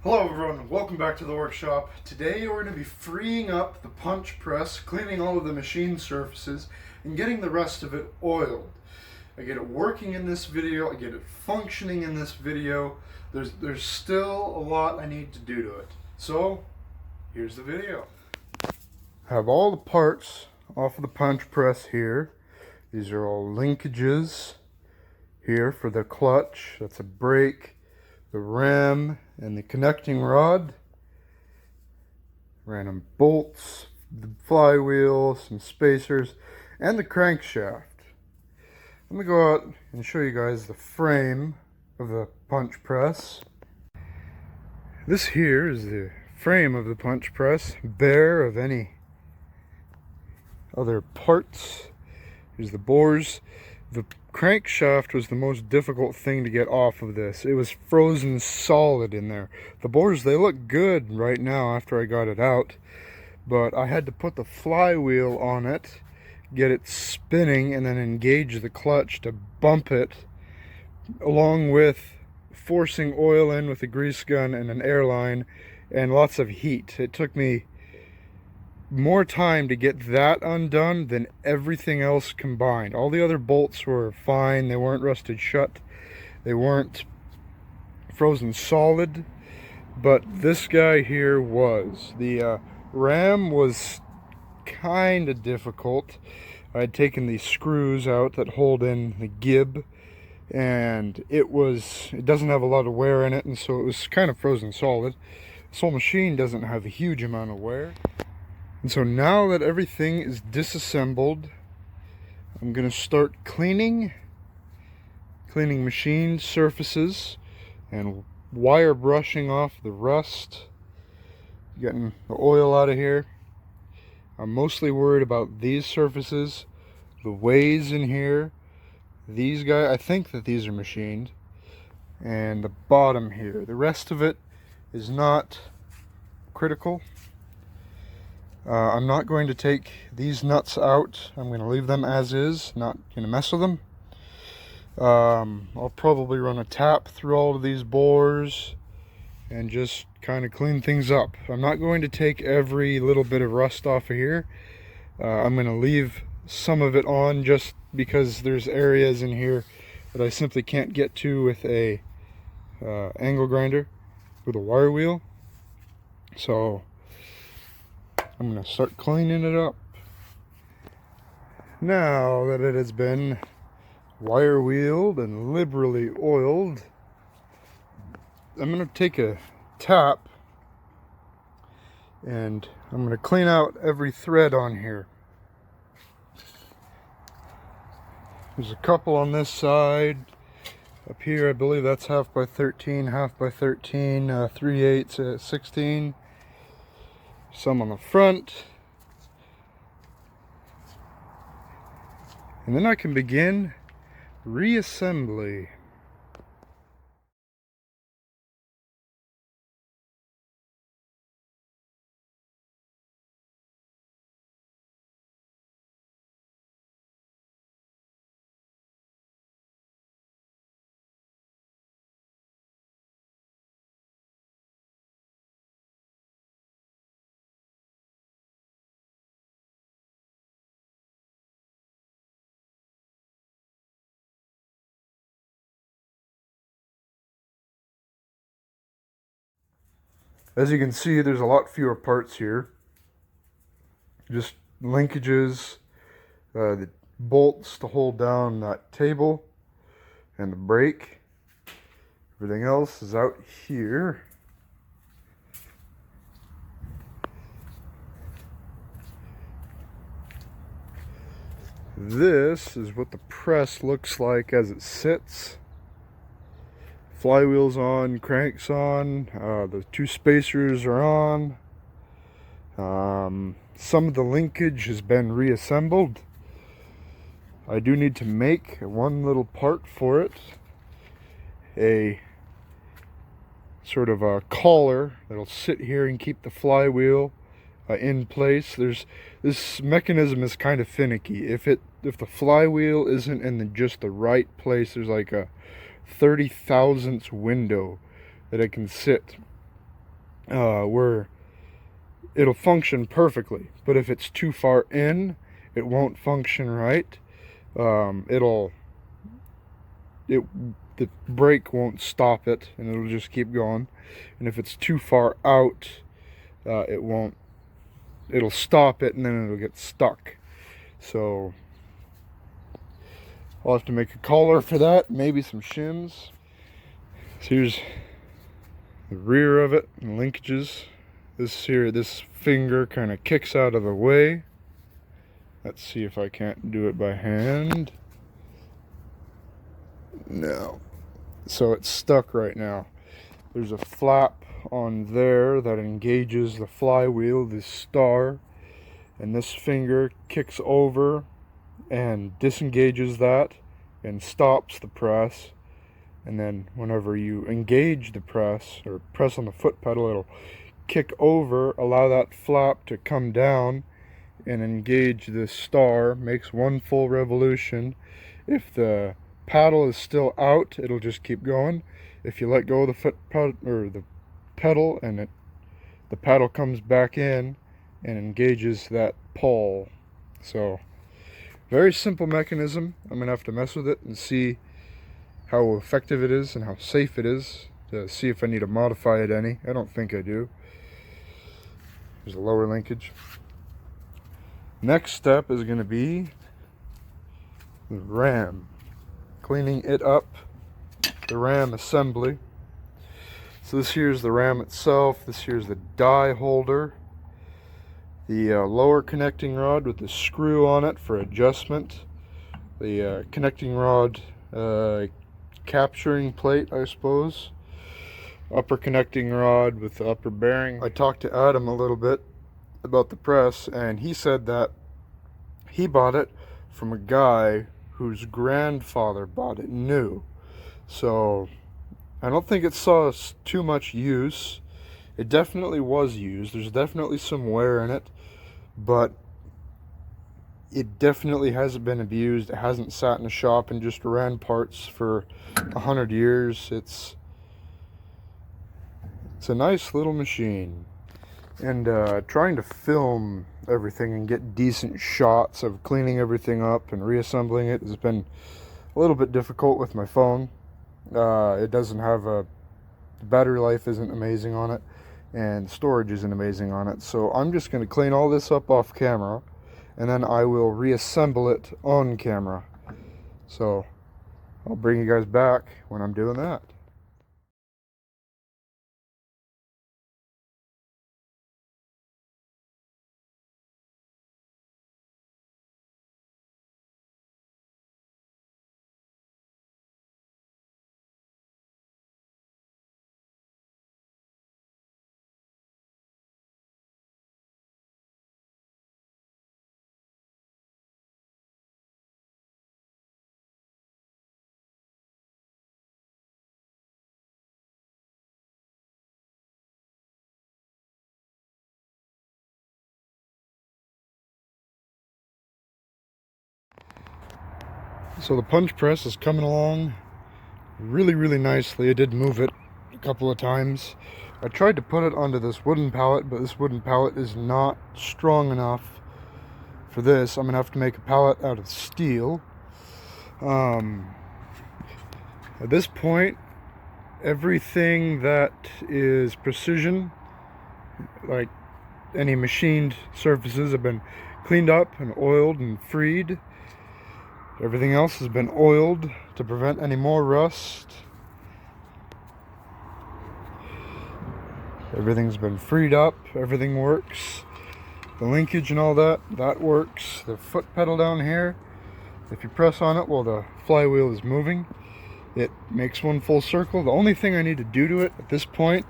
Hello everyone, welcome back to the workshop. Today we're going to be freeing up the punch press, cleaning all of the machine surfaces, and getting the rest of it oiled. I get it working in this video, I get it functioning in this video. There's still a lot I need to do to it. So, here's the video. I have all the parts off of the punch press here. These are all linkages here for the clutch. That's a brake, the ram, and the connecting rod. Random bolts, the flywheel, some spacers, and the crankshaft. Let me go out and show you guys the frame of the punch press. This here is the frame of the punch press, bare of any other parts. Here's the bores. The crankshaft was the most difficult thing to get off of this. It was frozen solid in there. The bores, they look good right now after I got it out, but I had to put the flywheel on it, get it spinning, and then engage the clutch to bump it, along with forcing oil in with a grease gun and an airline and lots of heat. It took me more time to get that undone than everything else combined. All the other bolts were fine. They weren't rusted shut. They weren't frozen solid. But this guy here was. The ram was kind of difficult. I had taken these screws out that hold in the gib, and it doesn't have a lot of wear in it, and so it was kind of frozen solid. This whole machine doesn't have a huge amount of wear. And so now that everything is disassembled, I'm going to start cleaning machine surfaces and wire brushing off the rust, getting the oil out of here. I'm mostly worried about these surfaces, the ways in here, these guys, I think that these are machined, and the bottom here. The rest of it is not critical. I'm not going to take these nuts out. I'm going to leave them as is, not going to mess with them. I'll probably run a tap through all of these bores and just kind of clean things up. I'm not going to take every little bit of rust off of here. I'm going to leave some of it on just because there's areas in here that I simply can't get to with a angle grinder with a wire wheel. So I'm going to start cleaning it up. Now that it has been wire wheeled and liberally oiled, I'm going to take a tap and I'm going to clean out every thread on here. There's a couple on this side. Up here, I believe that's 1/2 by 13, 1/2 by 13, 3/8 16. Some on the front. And then I can begin reassembly. As you can see, there's a lot fewer parts here. Just linkages, the bolts to hold down that table, and the brake. Everything else is out here. This is what the press looks like as it sits. Flywheel's on, cranks on, the two spacers are on. Some of the linkage has been reassembled. I do need to make one little part for it. A sort of a collar that'll sit here and keep the flywheel in place. This mechanism is kind of finicky. If the flywheel isn't in just the right place, there's like a 30 thousandths window that it can sit. where it'll function perfectly, but if it's too far in, it won't function right. The brake won't stop it, and it'll just keep going. And if it's too far out, it won't. It'll stop it, and then it'll get stuck. So I'll have to make a collar for that, maybe some shims. So here's the rear of it and linkages. This finger kind of kicks out of the way. Let's see if I can't do it by hand. No. So it's stuck right now. There's a flap on there that engages the flywheel, this star, and this finger kicks over and disengages that and stops the press. And then whenever you engage the press or press on the foot pedal, it'll kick over, allow that flap to come down and engage this star, makes one full revolution. If the paddle is still out, it'll just keep going. If you let go of the foot pedal or the pedal, and the paddle comes back in and engages that pole. So very simple mechanism. I'm gonna have to mess with it and see how effective it is and how safe it is, to see if I need to modify it any. I don't think I do. There's a lower linkage. Next step is going to be the ram. Cleaning it up, the ram assembly. So this here's the ram itself. This here's the die holder. The lower connecting rod with the screw on it for adjustment. The connecting rod capturing plate, I suppose. Upper connecting rod with the upper bearing. I talked to Adam a little bit about the press, and he said that he bought it from a guy whose grandfather bought it new. So I don't think it saw too much use. It definitely was used. There's definitely some wear in it, but it definitely hasn't been abused. It hasn't sat in a shop and just ran parts for 100 years. It's a nice little machine. And trying to film everything and get decent shots of cleaning everything up and reassembling it has been a little bit difficult with my phone. It doesn't have the battery life isn't amazing on it, and storage isn't amazing on it. So I'm just going to clean all this up off camera, and then I will reassemble it on camera. So I'll bring you guys back when I'm doing that. So the punch press is coming along really nicely. I did move it a couple of times. I tried to put it onto this wooden pallet, but this wooden pallet is not strong enough for this. I'm gonna have to make a pallet out of steel. At this point, everything that is precision, like any machined surfaces, have been cleaned up and oiled and freed. Everything else has been oiled to prevent any more rust. Everything's been freed up. Everything works. The linkage and all that works. The foot pedal down here, if you press on it while the flywheel is moving, it makes one full circle. The only thing I need to do to it at this point,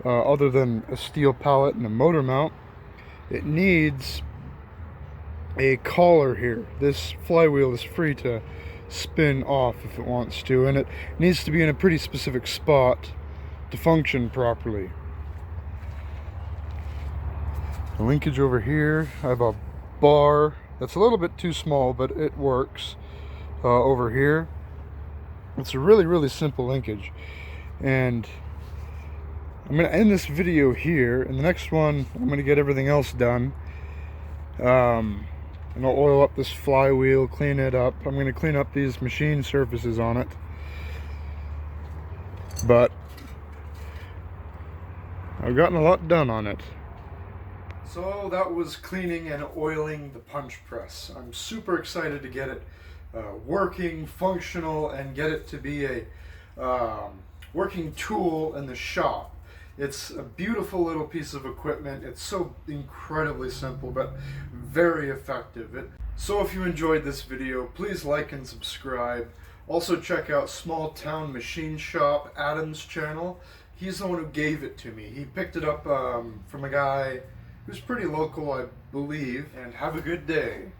other than a steel pallet and a motor mount, it needs a collar here. This flywheel is free to spin off if it wants to, and it needs to be in a pretty specific spot to function properly. The linkage over here, I have a bar that's a little bit too small, but it works. Over here, it's a really simple linkage, and I'm going to end this video here. In the next one, I'm going to get everything else done. And I'll oil up this flywheel, clean it up. I'm going to clean up these machine surfaces on it. But I've gotten a lot done on it. So that was cleaning and oiling the punch press. I'm super excited to get it working, functional, and get it to be a working tool in the shop. It's a beautiful little piece of equipment. It's so incredibly simple, but very effective. So if you enjoyed this video, please like and subscribe. Also check out Small Town Machine Shop, Adam's channel. He's the one who gave it to me. He picked it up from a guy who's pretty local, I believe. And have a good day.